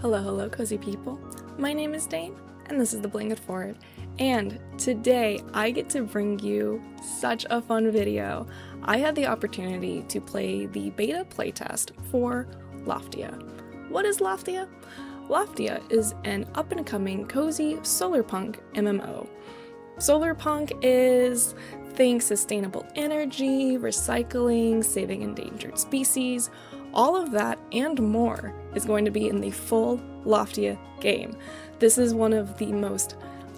Hello, cozy people. My name is Dane, and this is the Bling It Forward. And today I get to bring you such a fun video. I had the opportunity to play the beta playtest for Loftia. What is Loftia? Loftia is an up-and-coming cozy solarpunk MMO. Solarpunk is think sustainable energy, recycling, saving endangered species. All of that and more is going to be in the full Loftia game. This is one of the most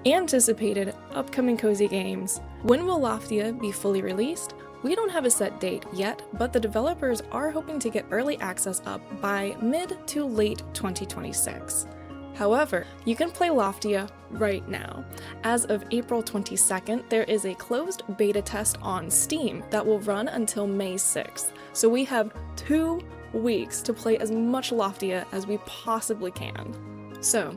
anticipated upcoming cozy games. When will Loftia be fully released? We don't have a set date yet, but the developers are hoping to get early access up by mid to late 2026. However, you can play Loftia right now. As of April 22nd, there is a closed beta test on Steam that will run until May 6th. So we have 2 weeks to play as much Loftia as we possibly can. So,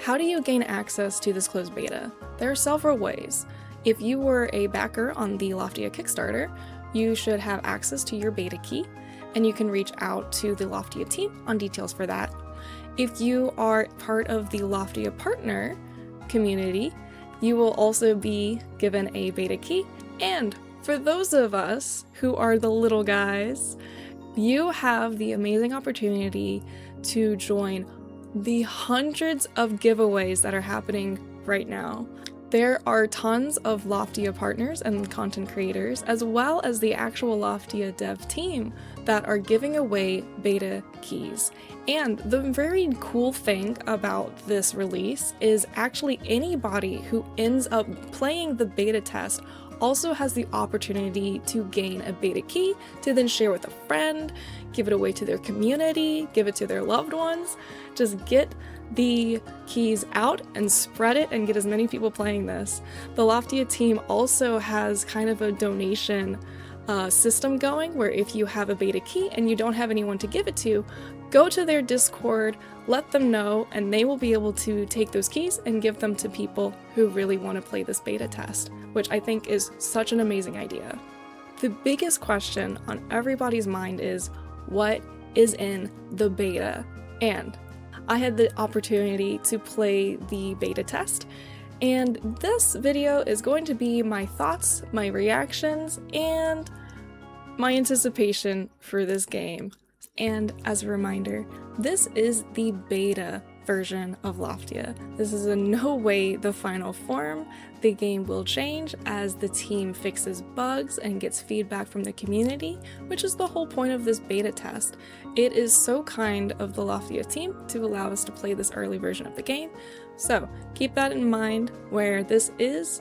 how do you gain access to this closed beta? There are several ways. If you were a backer on the Loftia Kickstarter, you should have access to your beta key, and you can reach out to the Loftia team on details for that. If you are part of the Loftia partner community, you will also be given a beta key. And for those of us who are the little guys, you have the amazing opportunity to join the hundreds of giveaways that are happening right now. There are tons of Loftia partners and content creators, as well as the actual Loftia dev team that are giving away beta keys. And the very cool thing about this release is actually anybody who ends up playing the beta test also has the opportunity to gain a beta key to then share with a friend, give it away to their community, give it to their loved ones. Just get the keys out and spread it and get as many people playing this. The Loftia team also has kind of a donation system going where if you have a beta key and you don't have anyone to give it to, go to their Discord, let them know, and they will be able to take those keys and give them to people who really want to play this beta test, which I think is such an amazing idea. The biggest question on everybody's mind is, what is in the beta? And I had the opportunity to play the beta test, and this video is going to be my thoughts, my reactions, and my anticipation for this game. And as a reminder, this is the beta version of Loftia. This is in no way the final form. The game will change as the team fixes bugs and gets feedback from the community, which is the whole point of this beta test. It is so kind of the Loftia team to allow us to play this early version of the game. So keep that in mind, where this is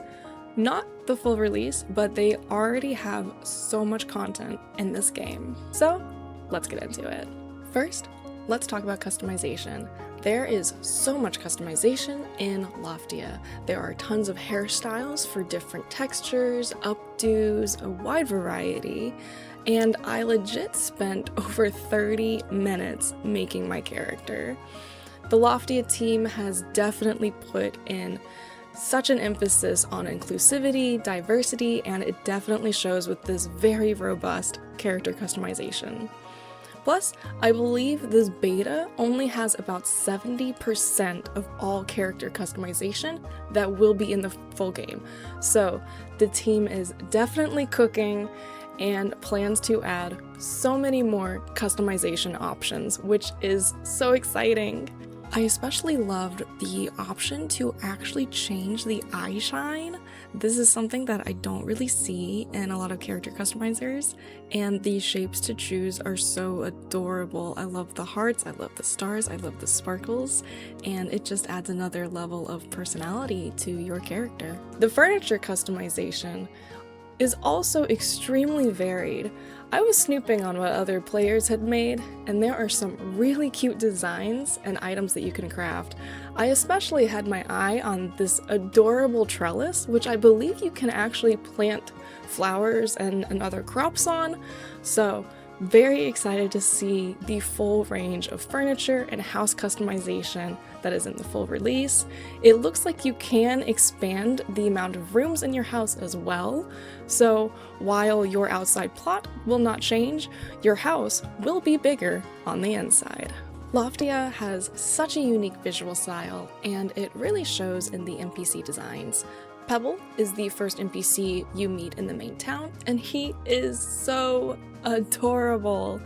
not the full release, but they already have so much content in this game. So let's get into it. First, let's talk about customization. There is so much customization in Loftia. There are tons of hairstyles for different textures, updos, a wide variety, and I legit spent over 30 minutes making my character. The Loftia team has definitely put in such an emphasis on inclusivity, diversity, and it definitely shows with this very robust character customization. Plus, I believe this beta only has about 70% of all character customization that will be in the full game. So the team is definitely cooking and plans to add so many more customization options, which is so exciting. I especially loved the option to actually change the eye shine. This is something that I don't really see in a lot of character customizers, and the shapes to choose are so adorable. I love the hearts, I love the stars, I love the sparkles, and it just adds another level of personality to your character. The furniture customization is also extremely varied. I was snooping on what other players had made, and there are some really cute designs and items that you can craft. I especially had my eye on this adorable trellis, which I believe you can actually plant flowers and other crops on. So very excited to see the full range of furniture and house customization that is in the full release. It looks like you can expand the amount of rooms in your house as well. So while your outside plot will not change, your house will be bigger on the inside. Loftia has such a unique visual style, and it really shows in the NPC designs. Pebble is the first NPC you meet in the main town, and he is so adorable.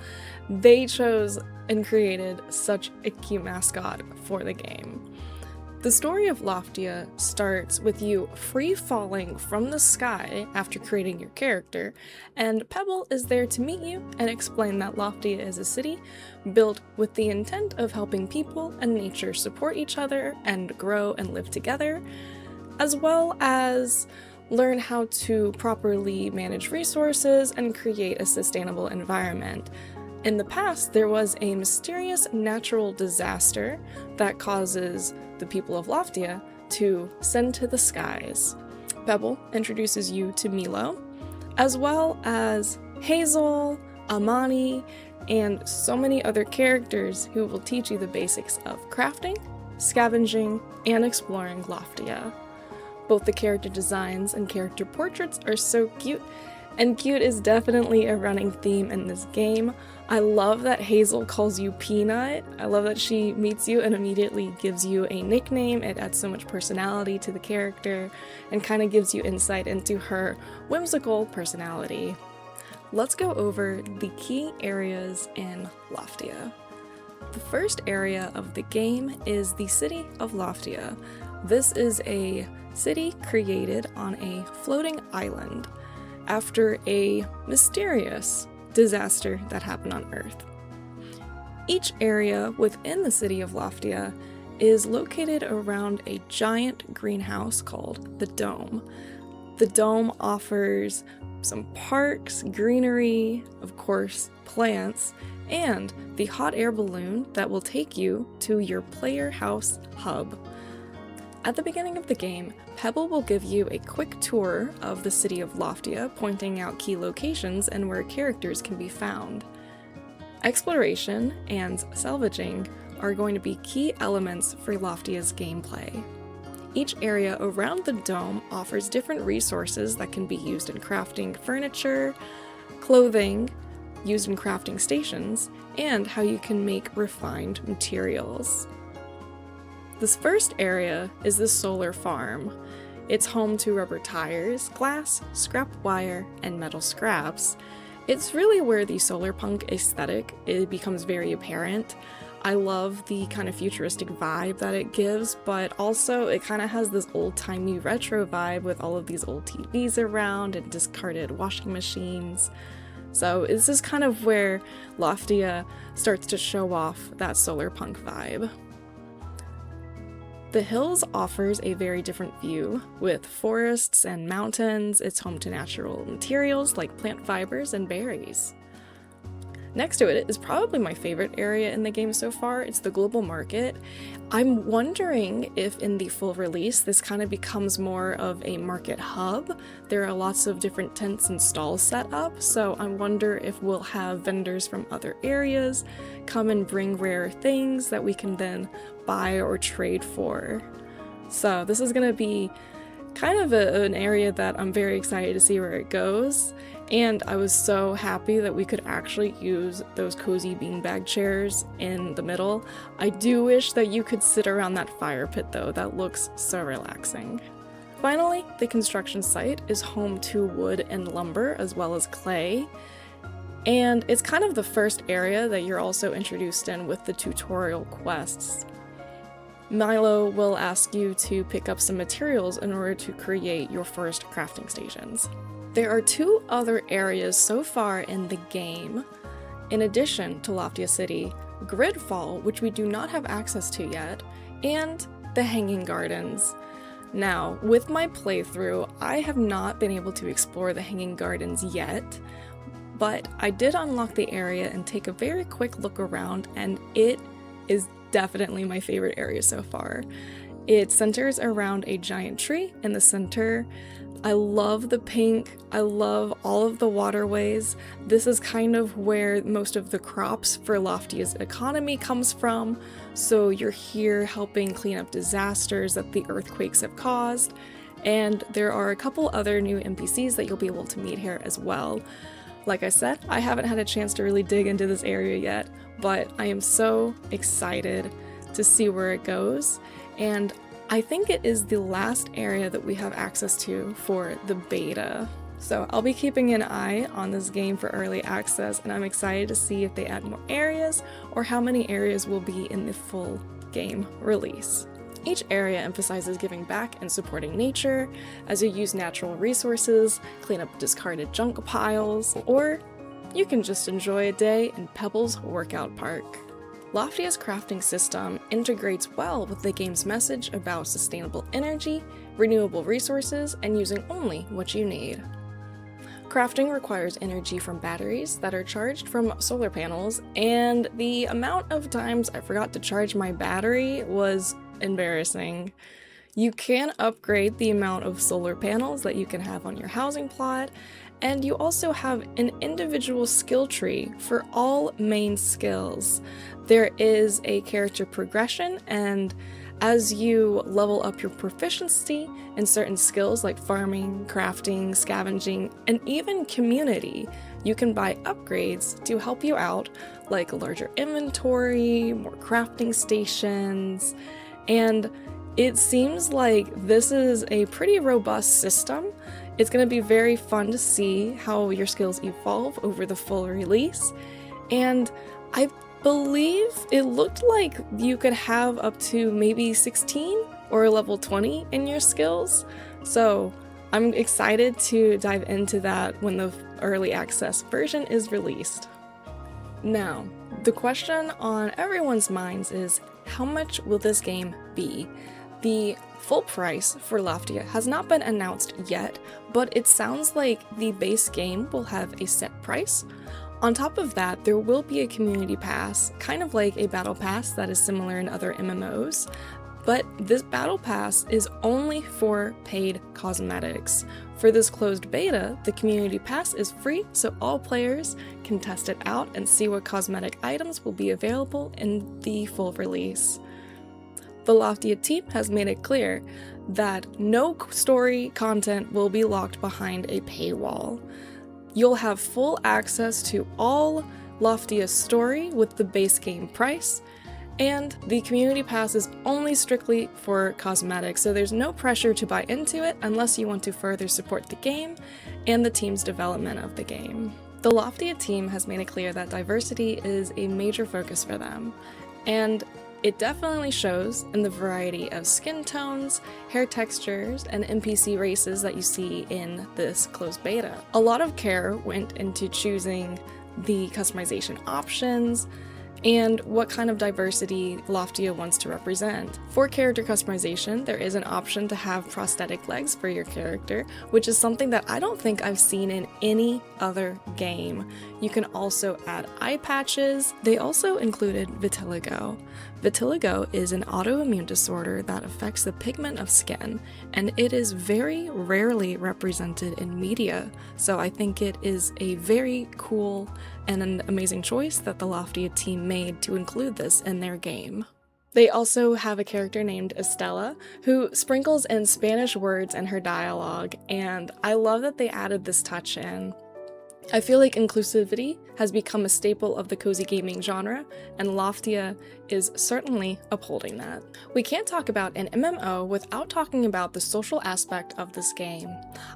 They chose and created such a cute mascot for the game. The story of Loftia starts with you free-falling from the sky after creating your character, and Pebble is there to meet you and explain that Loftia is a city built with the intent of helping people and nature support each other and grow and live together, as well as learn how to properly manage resources and create a sustainable environment. In the past, there was a mysterious natural disaster that causes the people of Loftia to send to the skies. Pebble introduces you to Milo, as well as Hazel, Amani, and so many other characters who will teach you the basics of crafting, scavenging, and exploring Loftia. Both the character designs and character portraits are so cute, and cute is definitely a running theme in this game. I love that Hazel calls you Peanut. I love that she meets you and immediately gives you a nickname. It adds so much personality to the character and kind of gives you insight into her whimsical personality. Let's go over the key areas in Loftia. The first area of the game is the city of Loftia. This is a city created on a floating island after a mysterious disaster that happened on Earth. Each area within the city of Loftia is located around a giant greenhouse called the Dome. The Dome offers some parks, greenery, of course, plants, and the hot air balloon that will take you to your player house hub. At the beginning of the game, Pebble will give you a quick tour of the city of Loftia, pointing out key locations and where characters can be found. Exploration and salvaging are going to be key elements for Loftia's gameplay. Each area around the dome offers different resources that can be used in crafting furniture, clothing, used in crafting stations, and how you can make refined materials. This first area is the solar farm. It's home to rubber tires, glass, scrap wire, and metal scraps. It's really where the solar punk aesthetic becomes very apparent. I love the kind of futuristic vibe that it gives, but also it kind of has this old-timey retro vibe with all of these old TVs around and discarded washing machines. So this is kind of where Loftia starts to show off that solar punk vibe. The hills offers a very different view, with forests and mountains. It's home to natural materials like plant fibers and berries. Next to it is probably my favorite area in the game so far. It's the global market. I'm wondering if in the full release this kind of becomes more of a market hub. There are lots of different tents and stalls set up, so I wonder if we'll have vendors from other areas come and bring rare things that we can then buy or trade for. So this is going to be kind of an area that I'm very excited to see where it goes. And I was so happy that we could actually use those cozy beanbag chairs in the middle. I do wish that you could sit around that fire pit though, that looks so relaxing. Finally, the construction site is home to wood and lumber as well as clay. And it's kind of the first area that you're also introduced in with the tutorial quests. Milo will ask you to pick up some materials in order to create your first crafting stations. There are two other areas so far in the game, in addition to Loftia City: Gridfall, which we do not have access to yet, and the Hanging Gardens. Now, with my playthrough, I have not been able to explore the Hanging Gardens yet, but I did unlock the area and take a very quick look around, and it is definitely my favorite area so far. It centers around a giant tree in the center. I love the pink, I love all of the waterways. This is kind of where most of the crops for Loftia's economy comes from, so you're here helping clean up disasters that the earthquakes have caused, and there are a couple other new NPCs that you'll be able to meet here as well. Like I said, I haven't had a chance to really dig into this area yet, but I am so excited to see where it goes, and I think it is the last area that we have access to for the beta. So I'll be keeping an eye on this game for early access, and I'm excited to see if they add more areas or how many areas will be in the full game release. Each area emphasizes giving back and supporting nature as you use natural resources, clean up discarded junk piles, or you can just enjoy a day in Pebbles Workout Park. Loftia's crafting system integrates well with the game's message about sustainable energy, renewable resources, and using only what you need. Crafting requires energy from batteries that are charged from solar panels, and the amount of times I forgot to charge my battery was embarrassing. You can upgrade the amount of solar panels that you can have on your housing plot, and you also have an individual skill tree for all main skills. There is a character progression, and as you level up your proficiency in certain skills like farming, crafting, scavenging, and even community, you can buy upgrades to help you out, like a larger inventory, more crafting stations, and it seems like this is a pretty robust system. It's going to be very fun to see how your skills evolve over the full release, and I believe it looked like you could have up to maybe 16 or level 20 in your skills, so I'm excited to dive into that when the early access version is released. Now, the question on everyone's minds is, how much will this game be? The full price for Loftia has not been announced yet, but it sounds like the base game will have a set price. On top of that, there will be a community pass, kind of like a battle pass that is similar in other MMOs, but this battle pass is only for paid cosmetics. For this closed beta, the community pass is free, so all players can test it out and see what cosmetic items will be available in the full release. The Loftia team has made it clear that no story content will be locked behind a paywall. You'll have full access to all Loftia Story with the base game price, and the community pass is only strictly for cosmetics, so there's no pressure to buy into it unless you want to further support the game and the team's development of the game. The Loftia team has made it clear that diversity is a major focus for them, and it definitely shows in the variety of skin tones, hair textures, and NPC races that you see in this closed beta. A lot of care went into choosing the customization options and what kind of diversity Loftia wants to represent. For character customization, there is an option to have prosthetic legs for your character, which is something that I don't think I've seen in any other game. You can also add eye patches. They also included vitiligo. Vitiligo is an autoimmune disorder that affects the pigment of skin, and it is very rarely represented in media, so I think it is a very cool and an amazing choice that the Loftia team made to include this in their game. They also have a character named Estella, who sprinkles in Spanish words in her dialogue, and I love that they added this touch in. I feel like inclusivity has become a staple of the cozy gaming genre, and Loftia is certainly upholding that. We can't talk about an MMO without talking about the social aspect of this game.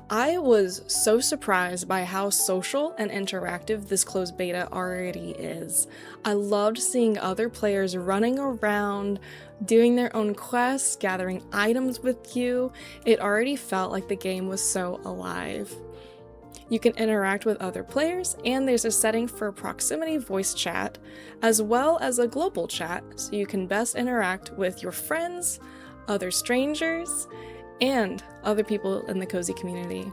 I was so surprised by how social and interactive this closed beta already is. I loved seeing other players running around, doing their own quests, gathering items with you. It already felt like the game was so alive. You can interact with other players, and there's a setting for proximity voice chat, as well as a global chat, so you can best interact with your friends, other strangers, and other people in the cozy community.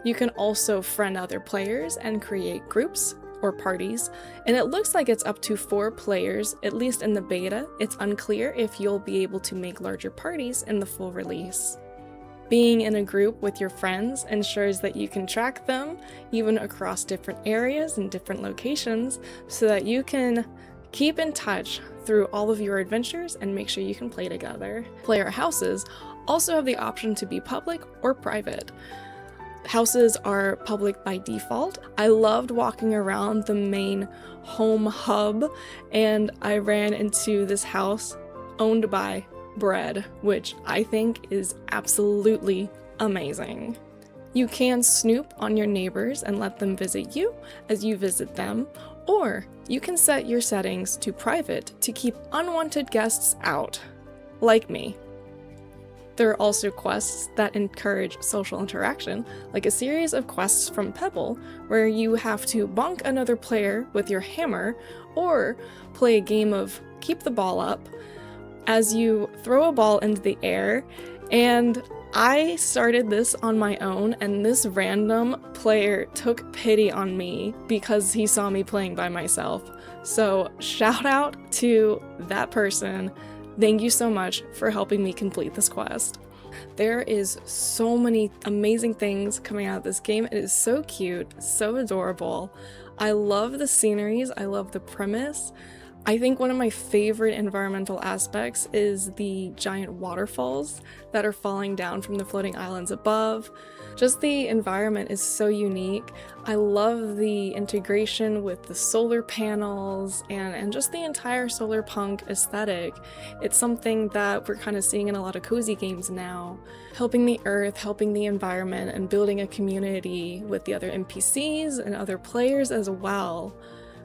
You can also friend other players and create groups or parties, and it looks like it's up to 4 players, at least in the beta. It's unclear if you'll be able to make larger parties in the full release. Being in a group with your friends ensures that you can track them even across different areas and different locations so that you can keep in touch through all of your adventures and make sure you can play together. Player houses also have the option to be public or private. houses are public by default. I loved walking around the main home hub, and I ran into this house owned by Bread, which I think is absolutely amazing. You can snoop on your neighbors and let them visit you as you visit them, or you can set your settings to private to keep unwanted guests out, like me. There are also quests that encourage social interaction, like a series of quests from Pebble, where you have to bonk another player with your hammer, or play a game of keep the ball up as you throw a ball into the air. And I started this on my own, and this random player took pity on me because he saw me playing by myself. So shout out to that person. Thank you so much for helping me complete this quest. There is so many amazing things coming out of this game. It is so cute, so adorable. I love the sceneries, I love the premise. I think one of my favorite environmental aspects is the giant waterfalls that are falling down from the floating islands above. Just the environment is so unique. I love the integration with the solar panels and just the entire solar punk aesthetic. It's something that we're kind of seeing in a lot of cozy games now. Helping the earth, helping the environment, and building a community with the other NPCs and other players as well.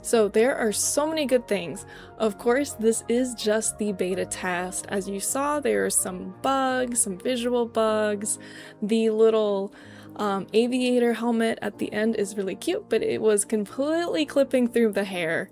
So there are so many good things. Of course, this is just the beta test. As you saw, there are some bugs, some visual bugs. The little aviator helmet at the end is really cute, but it was completely clipping through the hair.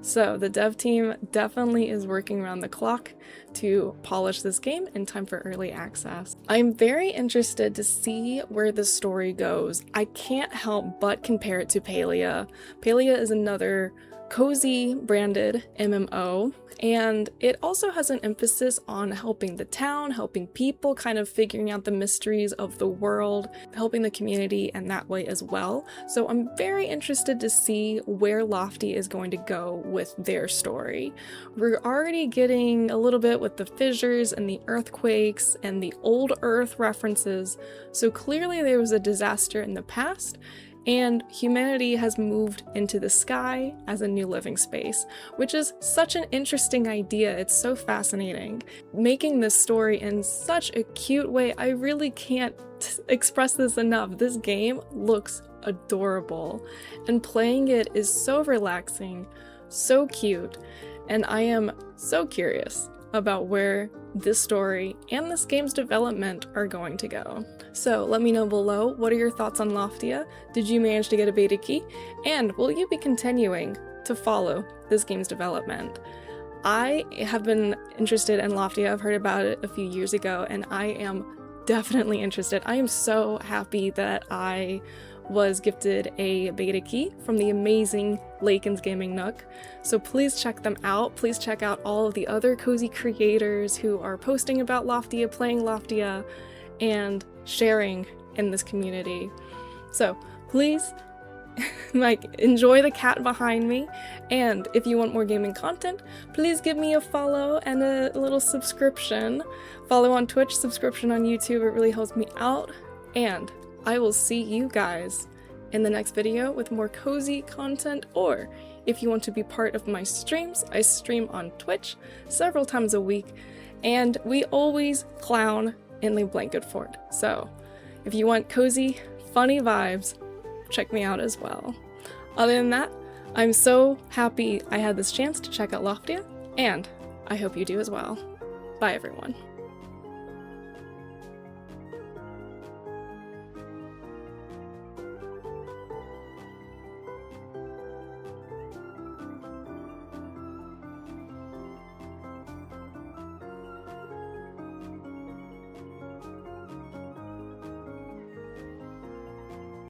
So the dev team definitely is working around the clock to polish this game in time for early access. I'm very interested to see where the story goes. I can't help but compare it to Palia. Palia is another cozy branded MMO, and it also has an emphasis on helping the town, helping people, kind of figuring out the mysteries of the world, helping the community in that way as well. So I'm very interested to see where Lofty is going to go with their story. We're already getting a little bit with the fissures and the earthquakes and the old Earth references, so clearly there was a disaster in the past, and humanity has moved into the sky as a new living space, which is such an interesting idea. It's so fascinating. Making this story in such a cute way, I really can't express this enough. This game looks adorable, and playing it is so relaxing, so cute, and I am so curious about where this story and this game's development are going to go. So let me know below, what are your thoughts on Loftia? Did you manage to get a beta key? And will you be continuing to follow this game's development? I have been interested in Loftia. I've heard about it a few years ago, and I am definitely interested. I am so happy that I was gifted a beta key from the amazing Laken's Gaming Nook. So please check them out. Please check out all of the other cozy creators who are posting about Loftia, playing Loftia, and sharing in this community. So please enjoy the cat behind me, and if you want more gaming content, please give me a follow and a little subscription. Follow on Twitch, subscription on YouTube, it really helps me out, and I will see you guys in the next video with more cozy content, or if you want to be part of my streams, I stream on Twitch several times a week, and we always clown in the Blanket Fort. So if you want cozy, funny vibes, check me out as well. Other than that, I'm so happy I had this chance to check out Loftia, and I hope you do as well. Bye everyone.